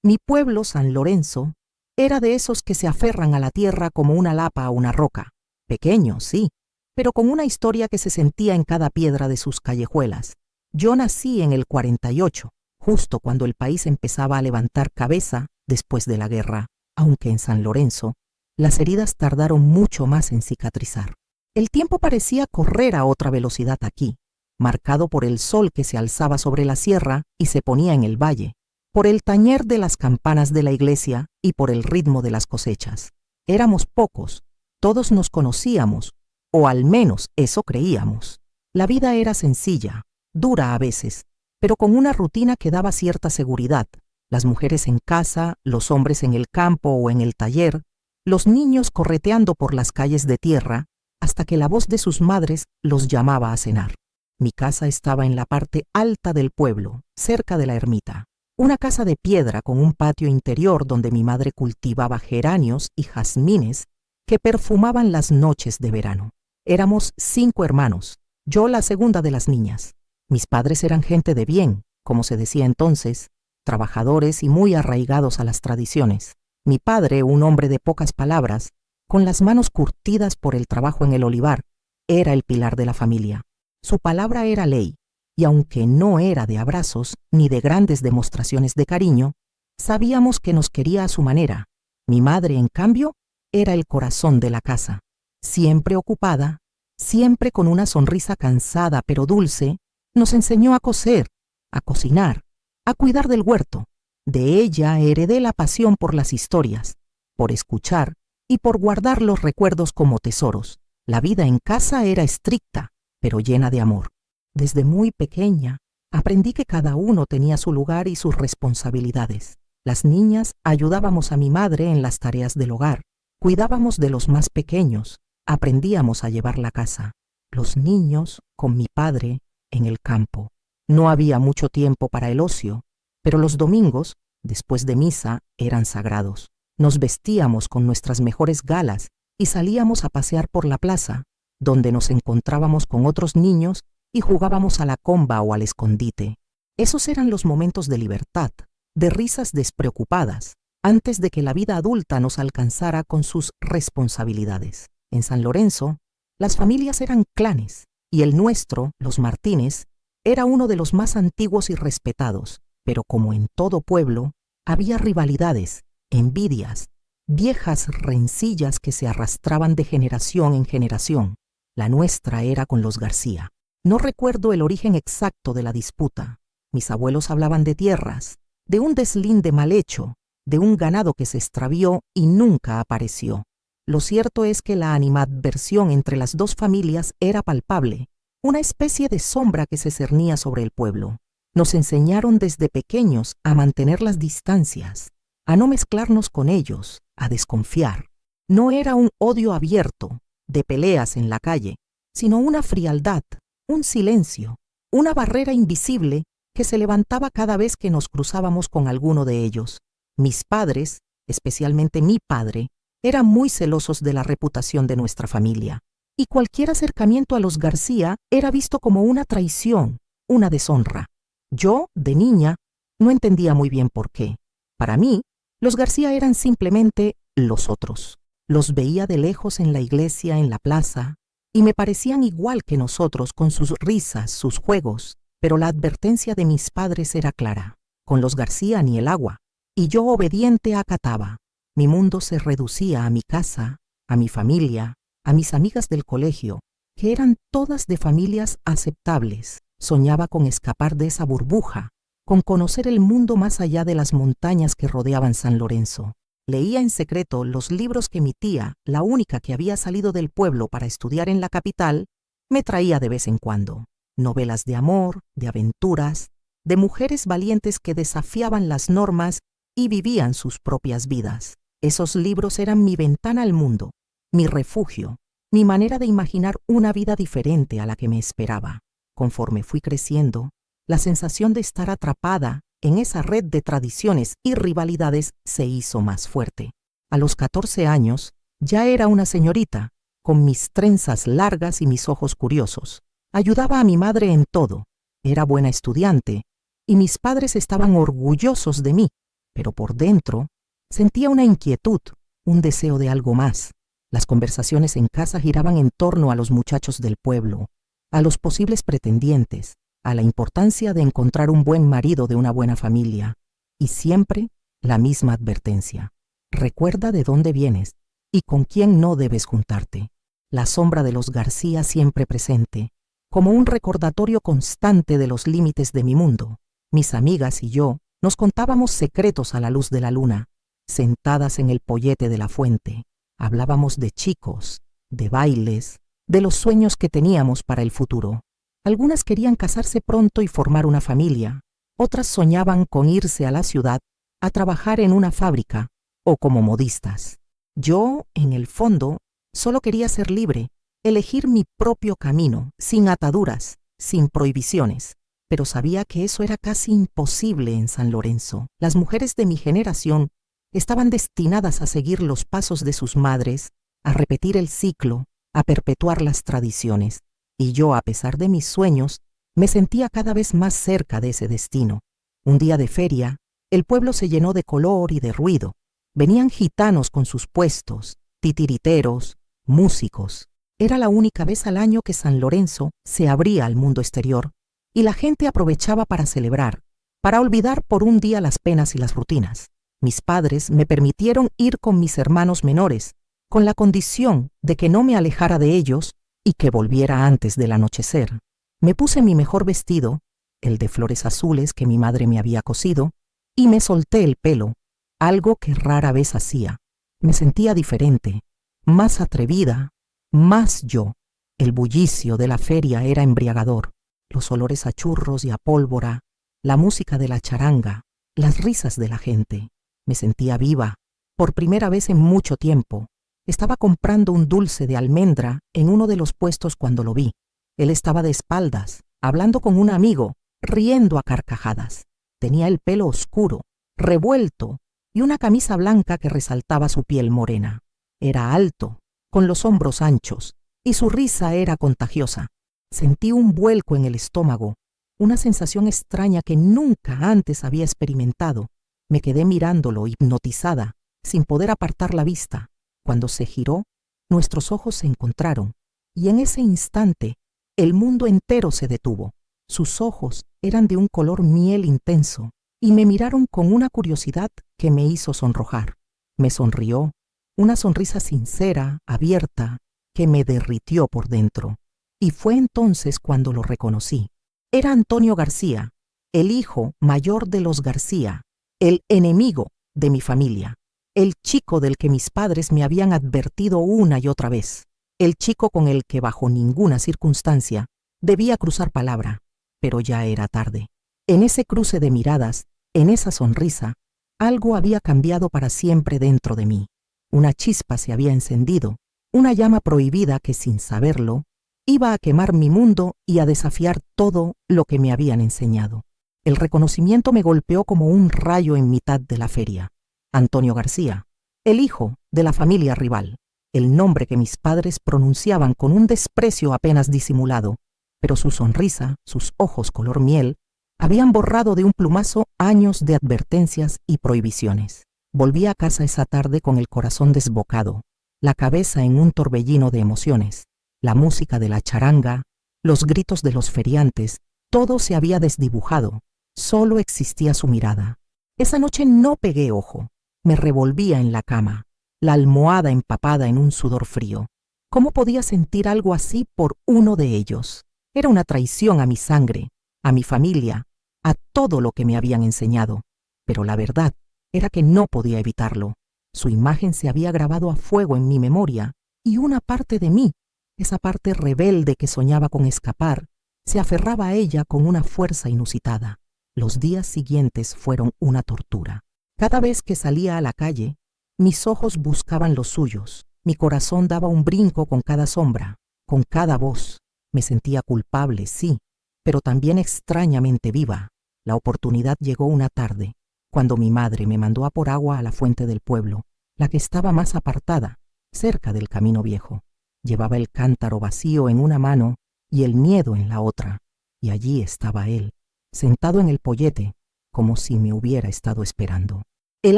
Mi pueblo, San Lorenzo, era de esos que se aferran a la tierra como una lapa a una roca. Pequeño, sí, pero con una historia que se sentía en cada piedra de sus callejuelas. Yo nací en el 48, justo cuando el país empezaba a levantar cabeza después de la guerra, aunque en San Lorenzo las heridas tardaron mucho más en cicatrizar. El tiempo parecía correr a otra velocidad aquí, marcado por el sol que se alzaba sobre la sierra y se ponía en el valle, por el tañer de las campanas de la iglesia y por el ritmo de las cosechas. Éramos pocos, todos nos conocíamos, o al menos eso creíamos. La vida era sencilla, dura a veces, pero con una rutina que daba cierta seguridad. Las mujeres en casa, los hombres en el campo o en el taller, los niños correteando por las calles de tierra, hasta que la voz de sus madres los llamaba a cenar. Mi casa estaba en la parte alta del pueblo, cerca de la ermita. Una casa de piedra con un patio interior donde mi madre cultivaba geranios y jazmines que perfumaban las noches de verano. Éramos 5 hermanos, yo la segunda de las niñas. Mis padres eran gente de bien, como se decía entonces, trabajadores y muy arraigados a las tradiciones. Mi padre, un hombre de pocas palabras, con las manos curtidas por el trabajo en el olivar, era el pilar de la familia. Su palabra era ley, y aunque no era de abrazos ni de grandes demostraciones de cariño, sabíamos que nos quería a su manera. Mi madre, en cambio, era el corazón de la casa, siempre ocupada, siempre con una sonrisa cansada pero dulce. Nos enseñó a coser, a cocinar, a cuidar del huerto. De ella heredé la pasión por las historias, por escuchar y por guardar los recuerdos como tesoros. La vida en casa era estricta, pero llena de amor. Desde muy pequeña aprendí que cada uno tenía su lugar y sus responsabilidades. Las niñas ayudábamos a mi madre en las tareas del hogar, cuidábamos de los más pequeños, aprendíamos a llevar la casa. Los niños, con mi padre, en el campo. No había mucho tiempo para el ocio, pero los domingos, después de misa, eran sagrados. Nos vestíamos con nuestras mejores galas y salíamos a pasear por la plaza, donde nos encontrábamos con otros niños y jugábamos a la comba o al escondite. Esos eran los momentos de libertad, de risas despreocupadas, antes de que la vida adulta nos alcanzara con sus responsabilidades. En San Lorenzo, las familias eran clanes, y el nuestro, los Martínez, era uno de los más antiguos y respetados, pero como en todo pueblo, había rivalidades, envidias, viejas rencillas que se arrastraban de generación en generación. La nuestra era con los García. No recuerdo el origen exacto de la disputa. Mis abuelos hablaban de tierras, de un deslinde mal hecho, de un ganado que se extravió y nunca apareció. Lo cierto es que la animadversión entre las dos familias era palpable, una especie de sombra que se cernía sobre el pueblo. Nos enseñaron desde pequeños a mantener las distancias, a no mezclarnos con ellos, a desconfiar. No era un odio abierto, de peleas en la calle, sino una frialdad, un silencio, una barrera invisible que se levantaba cada vez que nos cruzábamos con alguno de ellos. Mis padres, especialmente mi padre, eran muy celosos de la reputación de nuestra familia, y cualquier acercamiento a los García era visto como una traición, una deshonra. Yo, de niña, no entendía muy bien por qué. Para mí, los García eran simplemente los otros. Los veía de lejos en la iglesia, en la plaza, y me parecían igual que nosotros con sus risas, sus juegos, pero la advertencia de mis padres era clara. Con los García ni el agua, y yo obediente acataba. Mi mundo se reducía a mi casa, a mi familia, a mis amigas del colegio, que eran todas de familias aceptables. Soñaba con escapar de esa burbuja, con conocer el mundo más allá de las montañas que rodeaban San Lorenzo. Leía en secreto los libros que mi tía, la única que había salido del pueblo para estudiar en la capital, me traía de vez en cuando. Novelas de amor, de aventuras, de mujeres valientes que desafiaban las normas y vivían sus propias vidas. Esos libros eran mi ventana al mundo, mi refugio, mi manera de imaginar una vida diferente a la que me esperaba. Conforme fui creciendo, la sensación de estar atrapada en esa red de tradiciones y rivalidades se hizo más fuerte. A los 14 años, ya era una señorita, con mis trenzas largas y mis ojos curiosos. Ayudaba a mi madre en todo, Era buena estudiante y mis padres estaban orgullosos de mí, pero por dentro sentía una inquietud, un deseo de algo más. Las conversaciones en casa giraban en torno a los muchachos del pueblo, a los posibles pretendientes, a la importancia de encontrar un buen marido de una buena familia, y siempre la misma advertencia. Recuerda de dónde vienes y con quién no debes juntarte. La sombra de los García siempre presente, como un recordatorio constante de los límites de mi mundo. Mis amigas y yo nos contábamos secretos a la luz de la luna, sentadas en el pollete de la fuente. Hablábamos de chicos, de bailes, de los sueños que teníamos para el futuro. Algunas querían casarse pronto y formar una familia, otras soñaban con irse a la ciudad a trabajar en una fábrica o como modistas. Yo, en el fondo, solo quería ser libre, elegir mi propio camino, sin ataduras, sin prohibiciones. Pero sabía que eso era casi imposible en San Lorenzo. Las mujeres de mi generación estaban destinadas a seguir los pasos de sus madres, a repetir el ciclo, a perpetuar las tradiciones. Y yo, a pesar de mis sueños, me sentía cada vez más cerca de ese destino. Un día de feria, el pueblo se llenó de color y de ruido. Venían gitanos con sus puestos, titiriteros, músicos. Era la única vez al año que San Lorenzo se abría al mundo exterior, y la gente aprovechaba para celebrar, para olvidar por un día las penas y las rutinas. Mis padres me permitieron ir con mis hermanos menores, con la condición de que no me alejara de ellos y que volviera antes del anochecer. Me puse mi mejor vestido, el de flores azules que mi madre me había cosido, y me solté el pelo, algo que rara vez hacía. Me sentía diferente, más atrevida, más yo. El bullicio de la feria era embriagador. Los olores a churros y a pólvora, la música de la charanga, las risas de la gente. Me sentía viva, por primera vez en mucho tiempo. Estaba comprando un dulce de almendra en uno de los puestos cuando lo vi. Él estaba de espaldas, hablando con un amigo, riendo a carcajadas. Tenía el pelo oscuro, revuelto, y una camisa blanca que resaltaba su piel morena. Era alto, con los hombros anchos, y su risa era contagiosa. Sentí un vuelco en el estómago, una sensación extraña que nunca antes había experimentado. Me quedé mirándolo, hipnotizada, sin poder apartar la vista. Cuando se giró, nuestros ojos se encontraron, y en ese instante, el mundo entero se detuvo. Sus ojos eran de un color miel intenso, y me miraron con una curiosidad que me hizo sonrojar. Me sonrió, una sonrisa sincera, abierta, que me derritió por dentro. Y fue entonces cuando lo reconocí. Era Antonio García, el hijo mayor de los García, el enemigo de mi familia, el chico del que mis padres me habían advertido una y otra vez, el chico con el que bajo ninguna circunstancia debía cruzar palabra, pero ya era tarde. En ese cruce de miradas, en esa sonrisa, algo había cambiado para siempre dentro de mí. Una chispa se había encendido, una llama prohibida que, sin saberlo, iba a quemar mi mundo y a desafiar todo lo que me habían enseñado. El reconocimiento me golpeó como un rayo en mitad de la feria. Antonio García, el hijo de la familia rival, el nombre que mis padres pronunciaban con un desprecio apenas disimulado, pero su sonrisa, sus ojos color miel, habían borrado de un plumazo años de advertencias y prohibiciones. Volví a casa esa tarde con el corazón desbocado, la cabeza en un torbellino de emociones. La música de la charanga, los gritos de los feriantes, todo se había desdibujado, solo existía su mirada. Esa noche no pegué ojo, me revolvía en la cama, la almohada empapada en un sudor frío. ¿Cómo podía sentir algo así por uno de ellos? Era una traición a mi sangre, a mi familia, a todo lo que me habían enseñado. Pero la verdad era que no podía evitarlo. Su imagen se había grabado a fuego en mi memoria, y una parte de mí, esa parte rebelde que soñaba con escapar, se aferraba a ella con una fuerza inusitada. Los días siguientes fueron una tortura. Cada vez que salía a la calle, mis ojos buscaban los suyos. Mi corazón daba un brinco con cada sombra, con cada voz. Me sentía culpable, sí, pero también extrañamente viva. La oportunidad llegó una tarde, cuando mi madre me mandó a por agua a la fuente del pueblo, la que estaba más apartada, cerca del camino viejo. Llevaba el cántaro vacío en una mano y el miedo en la otra, y allí estaba él, sentado en el pollete, como si me hubiera estado esperando. El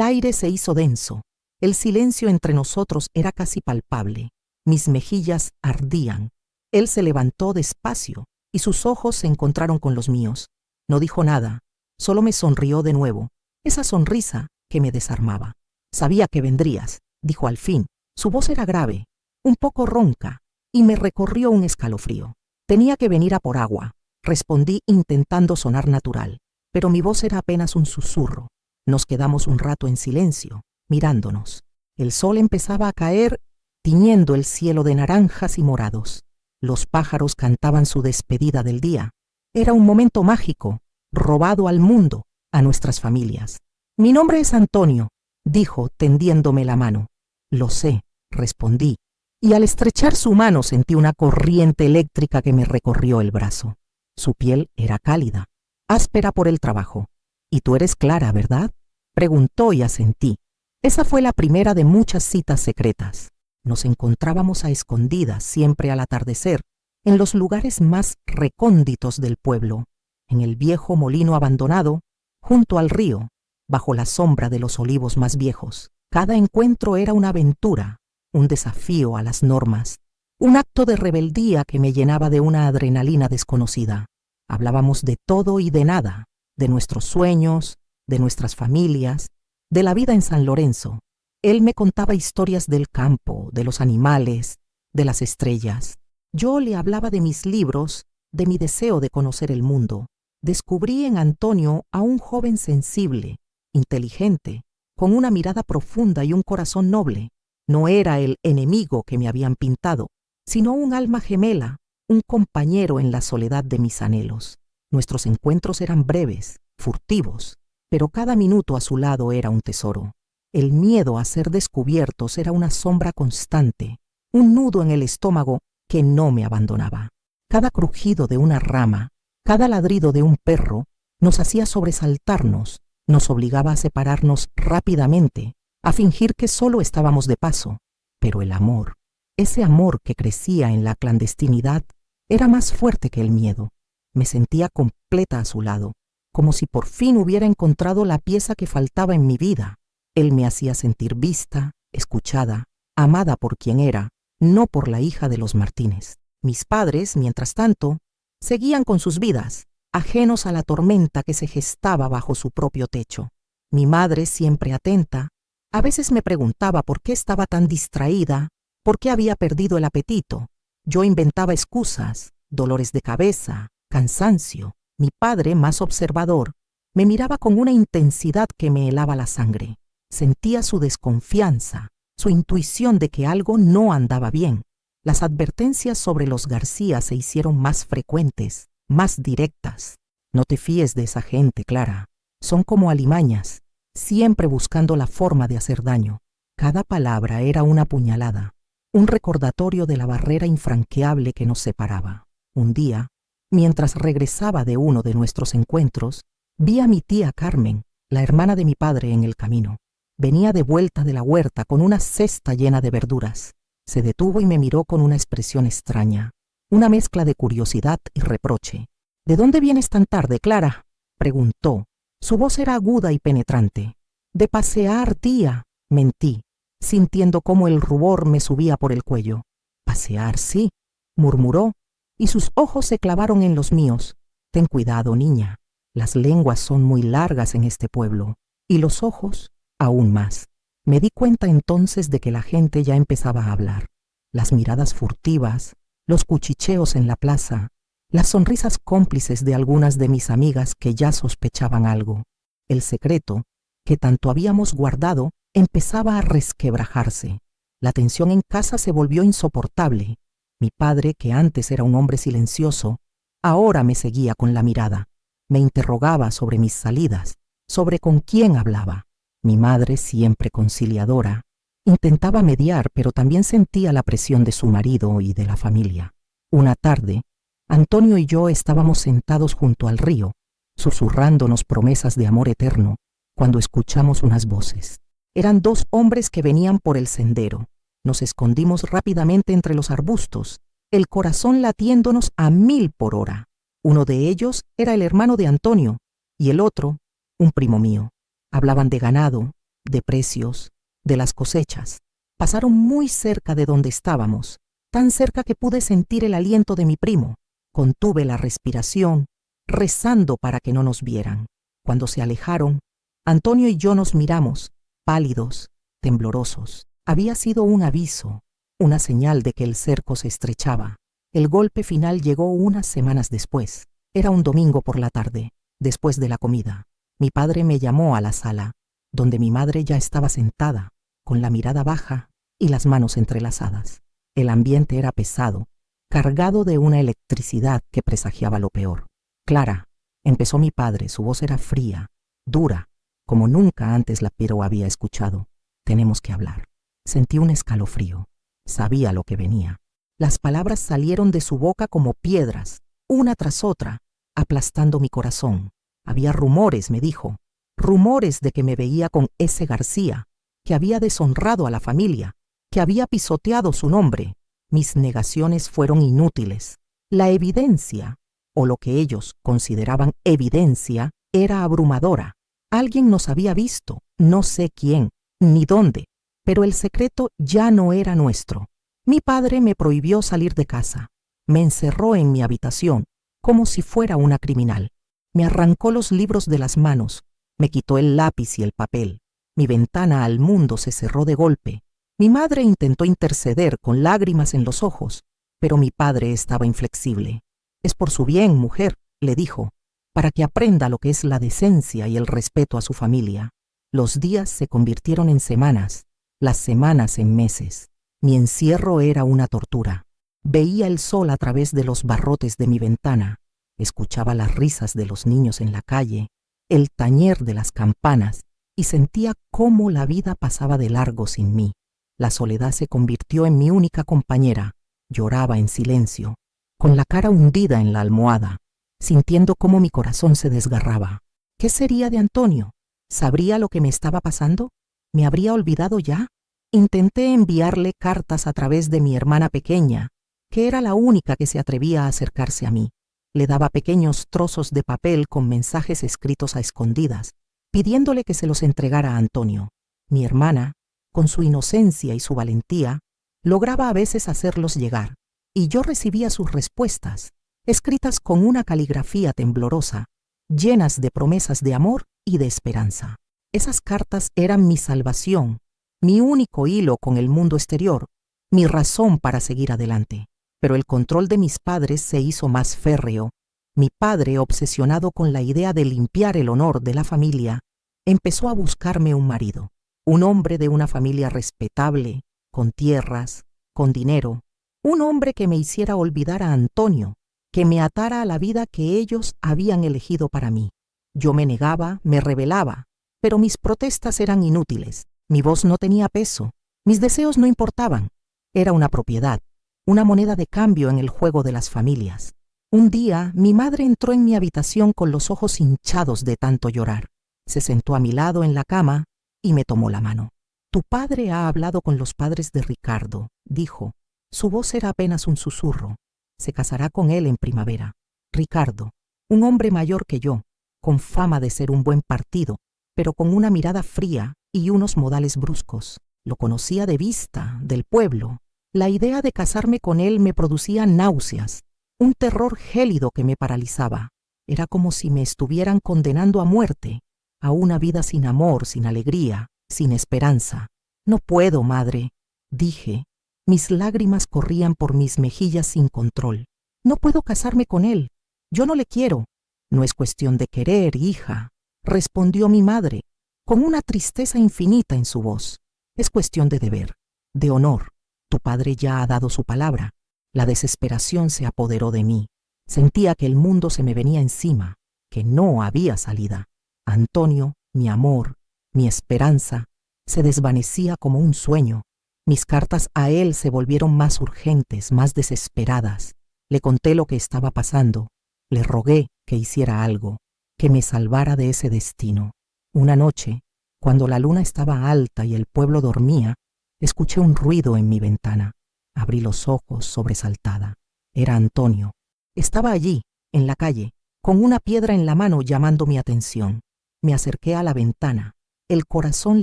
aire se hizo denso, el silencio entre nosotros era casi palpable, mis mejillas ardían. Él se levantó despacio y sus ojos se encontraron con los míos. No dijo nada, solo me sonrió de nuevo, esa sonrisa que me desarmaba. Sabía que vendrías, dijo al fin. Su voz era grave, un poco ronca, y me recorrió un escalofrío. Tenía que venir a por agua, respondí intentando sonar natural, pero mi voz era apenas un susurro. Nos quedamos un rato en silencio, mirándonos. El sol empezaba a caer, tiñendo el cielo de naranjas y morados. Los pájaros cantaban su despedida del día. Era un momento mágico, robado al mundo, a nuestras familias. Mi nombre es Antonio, dijo tendiéndome la mano. Lo sé, respondí, y al estrechar su mano sentí una corriente eléctrica que me recorrió el brazo. Su piel era cálida, áspera por el trabajo. ¿Y tú eres Clara, verdad?, preguntó y asentí. Esa fue la primera de muchas citas secretas. Nos encontrábamos a escondidas siempre al atardecer, en los lugares más recónditos del pueblo, en el viejo molino abandonado, junto al río, bajo la sombra de los olivos más viejos. Cada encuentro era una aventura, un desafío a las normas, un acto de rebeldía que me llenaba de una adrenalina desconocida. Hablábamos de todo y de nada, de nuestros sueños, de nuestras familias, de la vida en San Lorenzo. Él me contaba historias del campo, de los animales, de las estrellas. Yo le hablaba de mis libros, de mi deseo de conocer el mundo. Descubrí en Antonio a un joven sensible, inteligente, con una mirada profunda y un corazón noble. No era el enemigo que me habían pintado, sino un alma gemela, un compañero en la soledad de mis anhelos. Nuestros encuentros eran breves, furtivos, pero cada minuto a su lado era un tesoro. El miedo a ser descubiertos era una sombra constante, un nudo en el estómago que no me abandonaba. Cada crujido de una rama, cada ladrido de un perro, nos hacía sobresaltarnos, nos obligaba a separarnos rápidamente, a fingir que solo estábamos de paso. Pero el amor, ese amor que crecía en la clandestinidad, era más fuerte que el miedo. Me sentía completa a su lado, como si por fin hubiera encontrado la pieza que faltaba en mi vida. Él me hacía sentir vista, escuchada, amada por quien era, no por la hija de los Martínez. Mis padres, mientras tanto, seguían con sus vidas, ajenos a la tormenta que se gestaba bajo su propio techo. Mi madre, siempre atenta, a veces me preguntaba por qué estaba tan distraída, por qué había perdido el apetito. Yo inventaba excusas, dolores de cabeza, cansancio. Mi padre, más observador, me miraba con una intensidad que me helaba la sangre. Sentía su desconfianza, su intuición de que algo no andaba bien. Las advertencias sobre los García se hicieron más frecuentes, más directas. No te fíes de esa gente, Clara. Son como alimañas, siempre buscando la forma de hacer daño. Cada palabra era una puñalada, un recordatorio de la barrera infranqueable que nos separaba. Un día, mientras regresaba de uno de nuestros encuentros, vi a mi tía Carmen, la hermana de mi padre, en el camino. Venía de vuelta de la huerta con una cesta llena de verduras. Se detuvo y me miró con una expresión extraña, una mezcla de curiosidad y reproche. ¿De dónde vienes tan tarde, Clara?, preguntó. Su voz era aguda y penetrante. De pasear, tía, mentí, sintiendo cómo el rubor me subía por el cuello. Pasear, sí, murmuró, y sus ojos se clavaron en los míos. Ten cuidado, niña. Las lenguas son muy largas en este pueblo, y los ojos aún más. Me di cuenta entonces de que la gente ya empezaba a hablar. Las miradas furtivas, los cuchicheos en la plaza, las sonrisas cómplices de algunas de mis amigas que ya sospechaban algo. El secreto, que tanto habíamos guardado, empezaba a resquebrajarse. La tensión en casa se volvió insoportable. Mi padre, que antes era un hombre silencioso, ahora me seguía con la mirada. Me interrogaba sobre mis salidas, sobre con quién hablaba. Mi madre, siempre conciliadora, intentaba mediar, pero también sentía la presión de su marido y de la familia. Una tarde, Antonio y yo estábamos sentados junto al río, susurrándonos promesas de amor eterno, cuando escuchamos unas voces. Eran dos hombres que venían por el sendero. Nos escondimos rápidamente entre los arbustos, el corazón latiéndonos a 1000 por hora. Uno de ellos era el hermano de Antonio y el otro, un primo mío. Hablaban de ganado, de precios, de las cosechas. Pasaron muy cerca de donde estábamos, tan cerca que pude sentir el aliento de mi primo. Contuve la respiración, rezando para que no nos vieran. Cuando se alejaron, Antonio y yo nos miramos, pálidos, temblorosos. Había sido un aviso, una señal de que el cerco se estrechaba. El golpe final llegó unas semanas después. Era un domingo por la tarde, después de la comida. Mi padre me llamó a la sala, donde mi madre ya estaba sentada, con la mirada baja y las manos entrelazadas. El ambiente era pesado, cargado de una electricidad que presagiaba lo peor. Clara, empezó mi padre, su voz era fría, dura, como nunca antes la Piero había escuchado. Tenemos que hablar. Sentí un escalofrío. Sabía lo que venía. Las palabras salieron de su boca como piedras, una tras otra, aplastando mi corazón. Había rumores, me dijo, rumores de que me veía con ese García, que había deshonrado a la familia, que había pisoteado su nombre. Mis negaciones fueron inútiles. La evidencia, o lo que ellos consideraban evidencia, era abrumadora. Alguien nos había visto, no sé quién, ni dónde, pero el secreto ya no era nuestro. Mi padre me prohibió salir de casa. Me encerró en mi habitación, como si fuera una criminal. Me arrancó los libros de las manos, me quitó el lápiz y el papel. Mi ventana al mundo se cerró de golpe. Mi madre intentó interceder con lágrimas en los ojos, pero mi padre estaba inflexible. Es por su bien, mujer, le dijo, para que aprenda lo que es la decencia y el respeto a su familia. Los días se convirtieron en semanas, las semanas en meses. Mi encierro era una tortura. Veía el sol a través de los barrotes de mi ventana, escuchaba las risas de los niños en la calle, el tañer de las campanas, y sentía cómo la vida pasaba de largo sin mí. La soledad se convirtió en mi única compañera. Lloraba en silencio, con la cara hundida en la almohada, sintiendo cómo mi corazón se desgarraba. ¿Qué sería de Antonio? ¿Sabría lo que me estaba pasando? ¿Me habría olvidado ya? Intenté enviarle cartas a través de mi hermana pequeña, que era la única que se atrevía a acercarse a mí. Le daba pequeños trozos de papel con mensajes escritos a escondidas, pidiéndole que se los entregara a Antonio. Mi hermana, con su inocencia y su valentía, lograba a veces hacerlos llegar, y yo recibía sus respuestas, escritas con una caligrafía temblorosa, llenas de promesas de amor y de esperanza. Esas cartas eran mi salvación, mi único hilo con el mundo exterior, mi razón para seguir adelante. Pero el control de mis padres se hizo más férreo. Mi padre, obsesionado con la idea de limpiar el honor de la familia, empezó a buscarme un marido, un hombre de una familia respetable, con tierras, con dinero, un hombre que me hiciera olvidar a Antonio, que me atara a la vida que ellos habían elegido para mí. Yo me negaba, me rebelaba, pero mis protestas eran inútiles. Mi voz no tenía peso, mis deseos no importaban. Era una propiedad, una moneda de cambio en el juego de las familias. Un día, mi madre entró en mi habitación con los ojos hinchados de tanto llorar. Se sentó a mi lado en la cama y me tomó la mano. «Tu padre ha hablado con los padres de Ricardo», dijo. Su voz era apenas un susurro. «Se casará con él en primavera. Ricardo, un hombre mayor que yo, con fama de ser un buen partido, pero con una mirada fría y unos modales bruscos. Lo conocía de vista, del pueblo. La idea de casarme con él me producía náuseas, un terror gélido que me paralizaba. Era como si me estuvieran condenando a muerte, a una vida sin amor, sin alegría, sin esperanza. «No puedo, madre», dije. Mis lágrimas corrían por mis mejillas sin control. «No puedo casarme con él. Yo no le quiero». «No es cuestión de querer, hija», respondió mi madre, con una tristeza infinita en su voz. «Es cuestión de deber, de honor. Tu padre ya ha dado su palabra». La desesperación se apoderó de mí. Sentía que el mundo se me venía encima, que no había salida. Antonio, mi amor, mi esperanza, se desvanecía como un sueño. Mis cartas a él se volvieron más urgentes, más desesperadas. Le conté lo que estaba pasando. Le rogué que hiciera algo, que me salvara de ese destino. Una noche, cuando la luna estaba alta y el pueblo dormía, escuché un ruido en mi ventana. Abrí los ojos sobresaltada. Era Antonio. Estaba allí, en la calle, con una piedra en la mano llamando mi atención. Me acerqué a la ventana, el corazón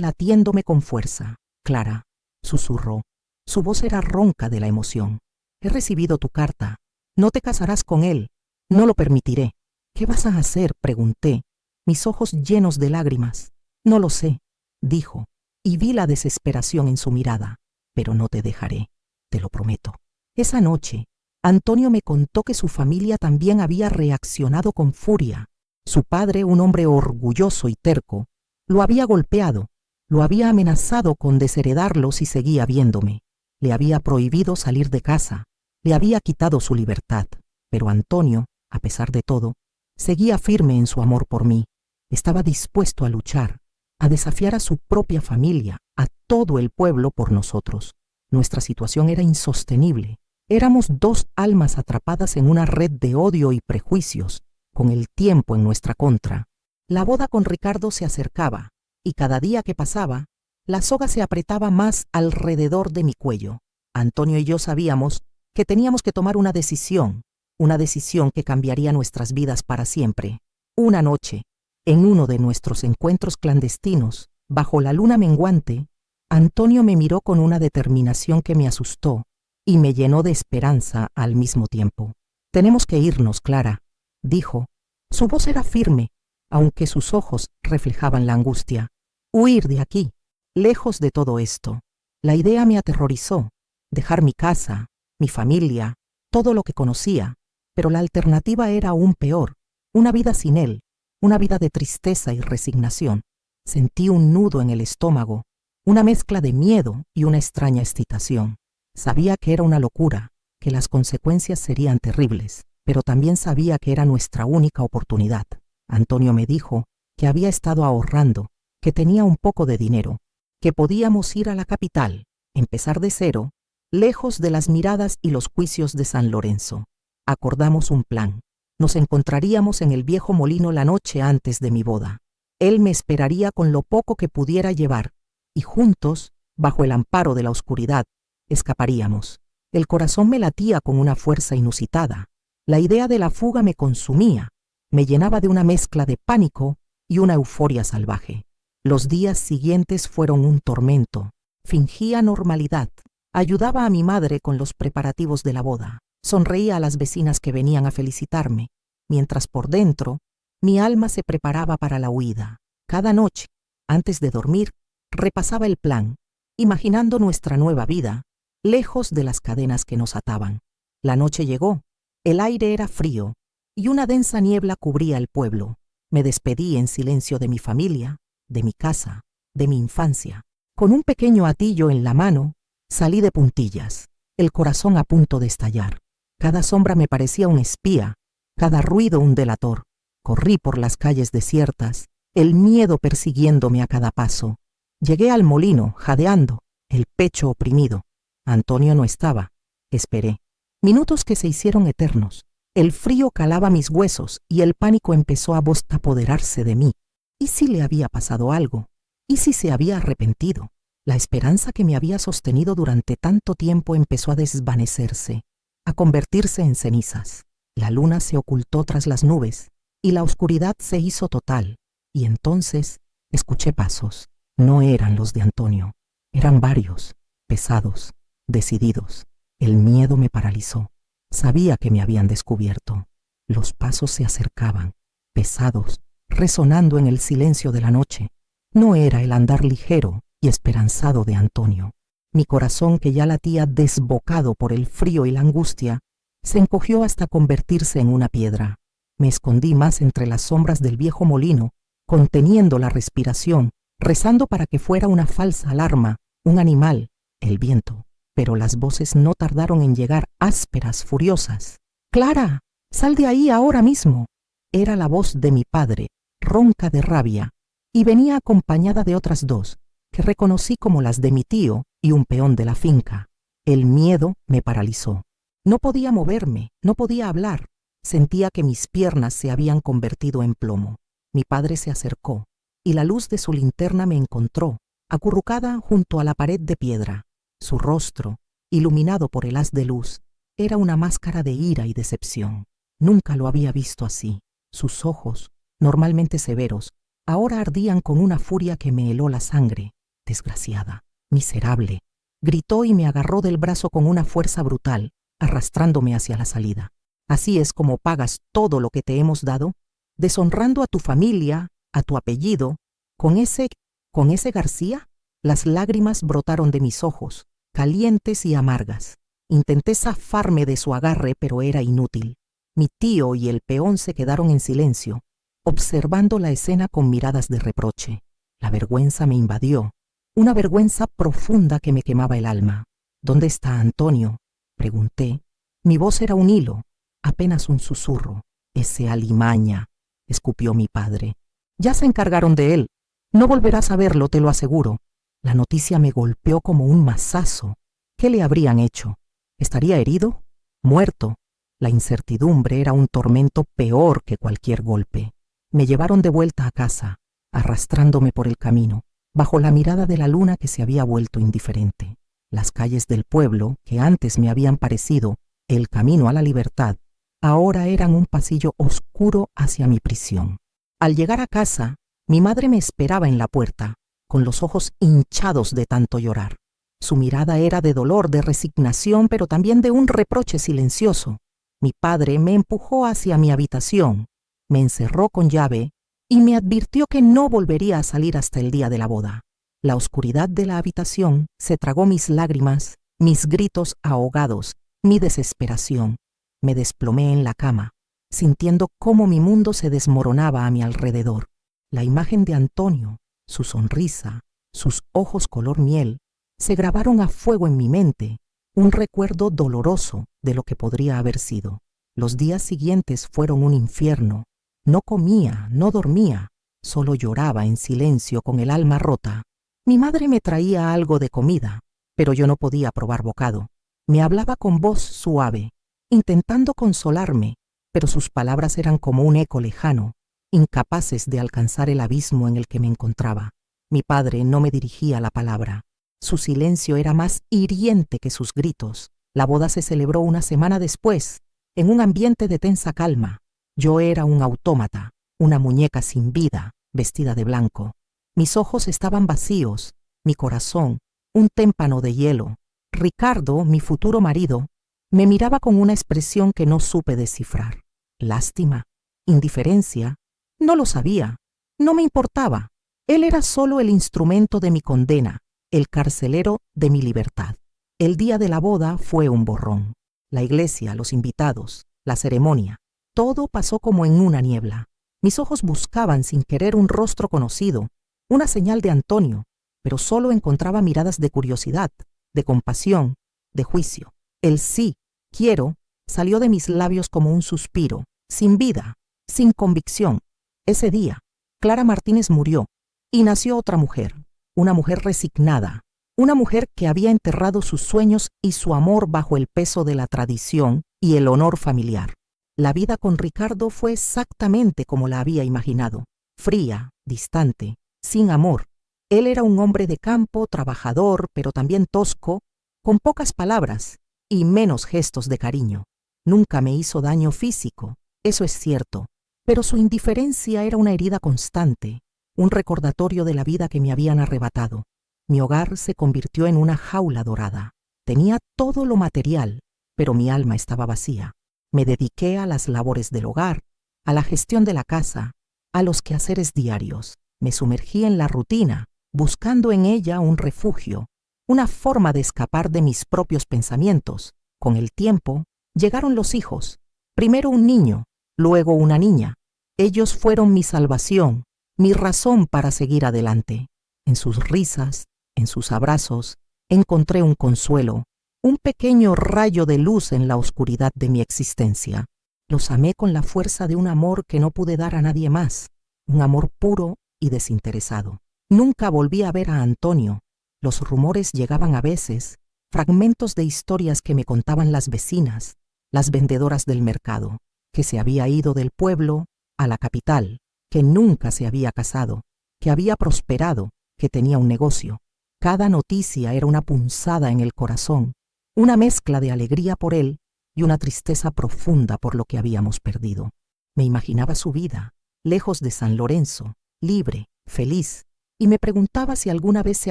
latiéndome con fuerza. Clara, susurró. Su voz era ronca de la emoción. He recibido tu carta. No te casarás con él. No lo permitiré. ¿Qué vas a hacer?, pregunté, mis ojos llenos de lágrimas. No lo sé, dijo, y vi la desesperación en su mirada. Pero no te dejaré, te lo prometo. Esa noche, Antonio me contó que su familia también había reaccionado con furia. Su padre, un hombre orgulloso y terco, lo había golpeado, lo había amenazado con desheredarlo si seguía viéndome. Le había prohibido salir de casa, le había quitado su libertad. Pero Antonio, a pesar de todo, seguía firme en su amor por mí. Estaba dispuesto a luchar, a desafiar a su propia familia, a todo el pueblo por nosotros. Nuestra situación era insostenible. Éramos dos almas atrapadas en una red de odio y prejuicios, con el tiempo en nuestra contra. La boda con Ricardo se acercaba, y cada día que pasaba, la soga se apretaba más alrededor de mi cuello. Antonio y yo sabíamos que teníamos que tomar una decisión que cambiaría nuestras vidas para siempre. Una noche, en uno de nuestros encuentros clandestinos, bajo la luna menguante, Antonio me miró con una determinación que me asustó y me llenó de esperanza al mismo tiempo. Tenemos que irnos, Clara, dijo. Su voz era firme, aunque sus ojos reflejaban la angustia. Huir de aquí, lejos de todo esto. La idea me aterrorizó. Dejar mi casa, mi familia, todo lo que conocía. Pero la alternativa era aún peor. Una vida sin él, una vida de tristeza y resignación. Sentí un nudo en el estómago, una mezcla de miedo y una extraña excitación. Sabía que era una locura, que las consecuencias serían terribles, pero también sabía que era nuestra única oportunidad. Antonio me dijo que había estado ahorrando, que tenía un poco de dinero, que podíamos ir a la capital, empezar de cero, lejos de las miradas y los juicios de San Lorenzo. Acordamos un plan. Nos encontraríamos en el viejo molino la noche antes de mi boda. Él me esperaría con lo poco que pudiera llevar, y juntos, bajo el amparo de la oscuridad, escaparíamos. El corazón me latía con una fuerza inusitada. La idea de la fuga me consumía, me llenaba de una mezcla de pánico y una euforia salvaje. Los días siguientes fueron un tormento. Fingía normalidad. Ayudaba a mi madre con los preparativos de la boda. Sonreía a las vecinas que venían a felicitarme, mientras por dentro mi alma se preparaba para la huida. Cada noche, antes de dormir, repasaba el plan, imaginando nuestra nueva vida, lejos de las cadenas que nos ataban. La noche llegó, el aire era frío, y una densa niebla cubría el pueblo. Me despedí en silencio de mi familia, de mi casa, de mi infancia. Con un pequeño hatillo en la mano, salí de puntillas, el corazón a punto de estallar. Cada sombra me parecía un espía, cada ruido un delator. Corrí por las calles desiertas, el miedo persiguiéndome a cada paso. Llegué al molino, jadeando, el pecho oprimido. Antonio no estaba. Esperé. Minutos que se hicieron eternos. El frío calaba mis huesos y el pánico empezó a apoderarse de mí. ¿Y si le había pasado algo? ¿Y si se había arrepentido? La esperanza que me había sostenido durante tanto tiempo empezó a desvanecerse, a convertirse en cenizas. La luna se ocultó tras las nubes y la oscuridad se hizo total. Y entonces escuché pasos. No eran los de Antonio. Eran varios, pesados, decididos. El miedo me paralizó. Sabía que me habían descubierto. Los pasos se acercaban, pesados, resonando en el silencio de la noche. No era el andar ligero y esperanzado de Antonio. Mi corazón, que ya latía desbocado por el frío y la angustia, se encogió hasta convertirse en una piedra. Me escondí más entre las sombras del viejo molino, conteniendo la respiración, rezando para que fuera una falsa alarma, un animal, el viento. Pero las voces no tardaron en llegar, ásperas, furiosas. «Clara, sal de ahí ahora mismo». Era la voz de mi padre, ronca de rabia, y venía acompañada de otras dos, que reconocí como las de mi tío y un peón de la finca. El miedo me paralizó. No podía moverme, no podía hablar. Sentía que mis piernas se habían convertido en plomo. Mi padre se acercó, y la luz de su linterna me encontró, acurrucada junto a la pared de piedra. Su rostro, iluminado por el haz de luz, era una máscara de ira y decepción. Nunca lo había visto así. Sus ojos, normalmente severos, ahora ardían con una furia que me heló la sangre. Desgraciada, miserable. Gritó y me agarró del brazo con una fuerza brutal, arrastrándome hacia la salida. ¿Así es como pagas todo lo que te hemos dado? ¿Deshonrando a tu familia, a tu apellido, con ese García? Las lágrimas brotaron de mis ojos, calientes y amargas. Intenté zafarme de su agarre, pero era inútil. Mi tío y el peón se quedaron en silencio, observando la escena con miradas de reproche. La vergüenza me invadió, una vergüenza profunda que me quemaba el alma. ¿Dónde está Antonio?, pregunté. Mi voz era un hilo, apenas un susurro. Ese alimaña, escupió mi padre. Ya se encargaron de él. No volverás a verlo, te lo aseguro. La noticia me golpeó como un mazazo. ¿Qué le habrían hecho? ¿Estaría herido? ¿Muerto? La incertidumbre era un tormento peor que cualquier golpe. Me llevaron de vuelta a casa, arrastrándome por el camino, bajo la mirada de la luna que se había vuelto indiferente. Las calles del pueblo, que antes me habían parecido el camino a la libertad, ahora eran un pasillo oscuro hacia mi prisión. Al llegar a casa, mi madre me esperaba en la puerta, con los ojos hinchados de tanto llorar. Su mirada era de dolor, de resignación, pero también de un reproche silencioso. Mi padre me empujó hacia mi habitación, me encerró con llave y me advirtió que no volvería a salir hasta el día de la boda. La oscuridad de la habitación se tragó mis lágrimas, mis gritos ahogados, mi desesperación. Me desplomé en la cama, sintiendo cómo mi mundo se desmoronaba a mi alrededor. La imagen de Antonio, su sonrisa, sus ojos color miel, se grabaron a fuego en mi mente, un recuerdo doloroso de lo que podría haber sido. Los días siguientes fueron un infierno. No comía, no dormía, solo lloraba en silencio con el alma rota. Mi madre me traía algo de comida, pero yo no podía probar bocado. Me hablaba con voz suave, intentando consolarme, pero sus palabras eran como un eco lejano, incapaces de alcanzar el abismo en el que me encontraba. Mi padre no me dirigía la palabra. Su silencio era más hiriente que sus gritos. La boda se celebró una semana después, en un ambiente de tensa calma. Yo era un autómata, una muñeca sin vida, vestida de blanco. Mis ojos estaban vacíos, mi corazón, un témpano de hielo. Ricardo, mi futuro marido, me miraba con una expresión que no supe descifrar. Lástima, indiferencia, no lo sabía, no me importaba. Él era solo el instrumento de mi condena, el carcelero de mi libertad. El día de la boda fue un borrón. La iglesia, los invitados, la ceremonia, todo pasó como en una niebla. Mis ojos buscaban sin querer un rostro conocido, una señal de Antonio, pero solo encontraba miradas de curiosidad, de compasión, de juicio. El sí, quiero, salió de mis labios como un suspiro, sin vida, sin convicción. Ese día, Clara Martínez murió y nació otra mujer, una mujer resignada, una mujer que había enterrado sus sueños y su amor bajo el peso de la tradición y el honor familiar. La vida con Ricardo fue exactamente como la había imaginado, fría, distante, sin amor. Él era un hombre de campo, trabajador, pero también tosco, con pocas palabras y menos gestos de cariño. Nunca me hizo daño físico, eso es cierto, pero su indiferencia era una herida constante, un recordatorio de la vida que me habían arrebatado. Mi hogar se convirtió en una jaula dorada. Tenía todo lo material, pero mi alma estaba vacía. Me dediqué a las labores del hogar, a la gestión de la casa, a los quehaceres diarios. Me sumergí en la rutina, buscando en ella un refugio, una forma de escapar de mis propios pensamientos. Con el tiempo, llegaron los hijos. Primero un niño, luego una niña. Ellos fueron mi salvación, mi razón para seguir adelante. En sus risas, en sus abrazos, encontré un consuelo, un pequeño rayo de luz en la oscuridad de mi existencia. Los amé con la fuerza de un amor que no pude dar a nadie más, un amor puro y desinteresado. Nunca volví a ver a Antonio. Los rumores llegaban a veces, fragmentos de historias que me contaban las vecinas, las vendedoras del mercado, que se había ido del pueblo a la capital, que nunca se había casado, que había prosperado, que tenía un negocio. Cada noticia era una punzada en el corazón, una mezcla de alegría por él y una tristeza profunda por lo que habíamos perdido. Me imaginaba su vida, lejos de San Lorenzo, libre, feliz, y me preguntaba si alguna vez se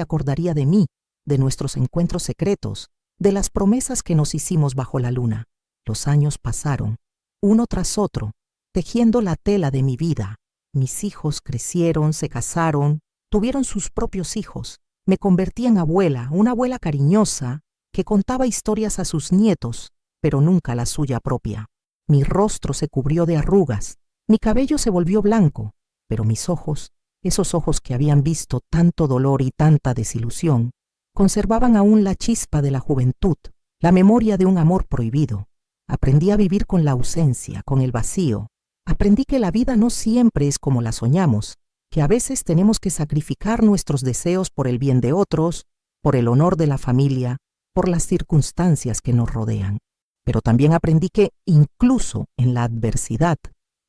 acordaría de mí, de nuestros encuentros secretos, de las promesas que nos hicimos bajo la luna. Los años pasaron, uno tras otro, tejiendo la tela de mi vida. Mis hijos crecieron, se casaron, tuvieron sus propios hijos. Me convertí en abuela, una abuela cariñosa, que contaba historias a sus nietos, pero nunca la suya propia. Mi rostro se cubrió de arrugas, mi cabello se volvió blanco, pero mis ojos, esos ojos que habían visto tanto dolor y tanta desilusión, conservaban aún la chispa de la juventud, la memoria de un amor prohibido. Aprendí a vivir con la ausencia, con el vacío. Aprendí que la vida no siempre es como la soñamos, que a veces tenemos que sacrificar nuestros deseos por el bien de otros, por el honor de la familia, por las circunstancias que nos rodean. Pero también aprendí que, incluso en la adversidad,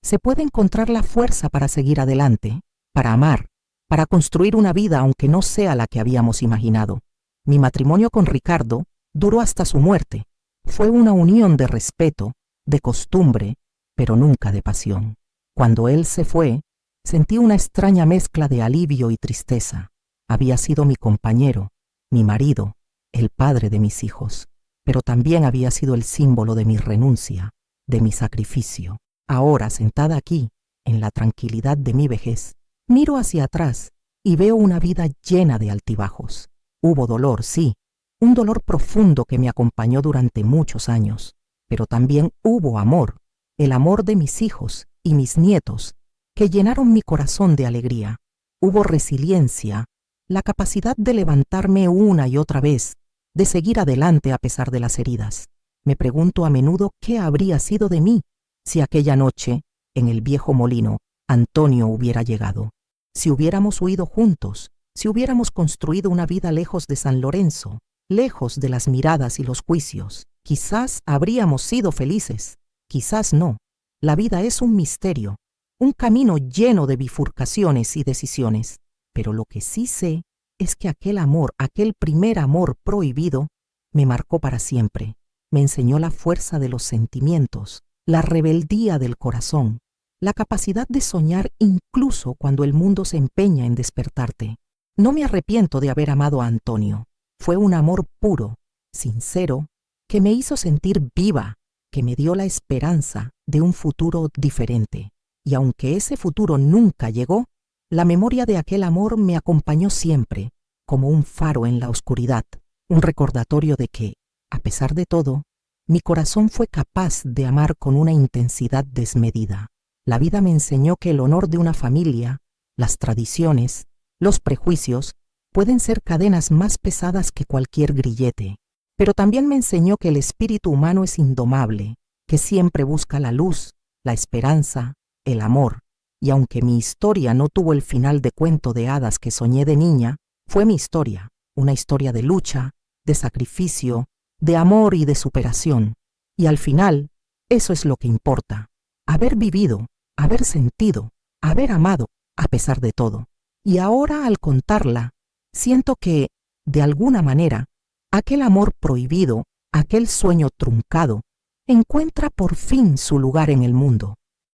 se puede encontrar la fuerza para seguir adelante, para amar, para construir una vida aunque no sea la que habíamos imaginado. Mi matrimonio con Ricardo duró hasta su muerte. Fue una unión de respeto, de costumbre, pero nunca de pasión. Cuando él se fue, sentí una extraña mezcla de alivio y tristeza. Había sido mi compañero, mi marido, el padre de mis hijos, pero también había sido el símbolo de mi renuncia, de mi sacrificio. Ahora, sentada aquí, en la tranquilidad de mi vejez, miro hacia atrás y veo una vida llena de altibajos. Hubo dolor, sí, un dolor profundo que me acompañó durante muchos años, pero también hubo amor, el amor de mis hijos y mis nietos, que llenaron mi corazón de alegría. Hubo resiliencia, la capacidad de levantarme una y otra vez, de seguir adelante a pesar de las heridas. Me pregunto a menudo qué habría sido de mí si aquella noche, en el viejo molino, Antonio hubiera llegado. Si hubiéramos huido juntos, si hubiéramos construido una vida lejos de San Lorenzo, lejos de las miradas y los juicios, quizás habríamos sido felices, quizás no. La vida es un misterio, un camino lleno de bifurcaciones y decisiones. Pero lo que sí sé es que aquel amor, aquel primer amor prohibido, me marcó para siempre. Me enseñó la fuerza de los sentimientos, la rebeldía del corazón, la capacidad de soñar incluso cuando el mundo se empeña en despertarte. No me arrepiento de haber amado a Antonio. Fue un amor puro, sincero, que me hizo sentir viva, que me dio la esperanza de un futuro diferente. Y aunque ese futuro nunca llegó, la memoria de aquel amor me acompañó siempre, como un faro en la oscuridad, un recordatorio de que, a pesar de todo, mi corazón fue capaz de amar con una intensidad desmedida. La vida me enseñó que el honor de una familia, las tradiciones, los prejuicios, pueden ser cadenas más pesadas que cualquier grillete. Pero también me enseñó que el espíritu humano es indomable, que siempre busca la luz, la esperanza, el amor. Y aunque mi historia no tuvo el final de cuento de hadas que soñé de niña, fue mi historia, una historia de lucha, de sacrificio, de amor y de superación. Y al final, eso es lo que importa. Haber vivido, haber sentido, haber amado, a pesar de todo. Y ahora, al contarla, siento que, de alguna manera, aquel amor prohibido, aquel sueño truncado, encuentra por fin su lugar en el mundo.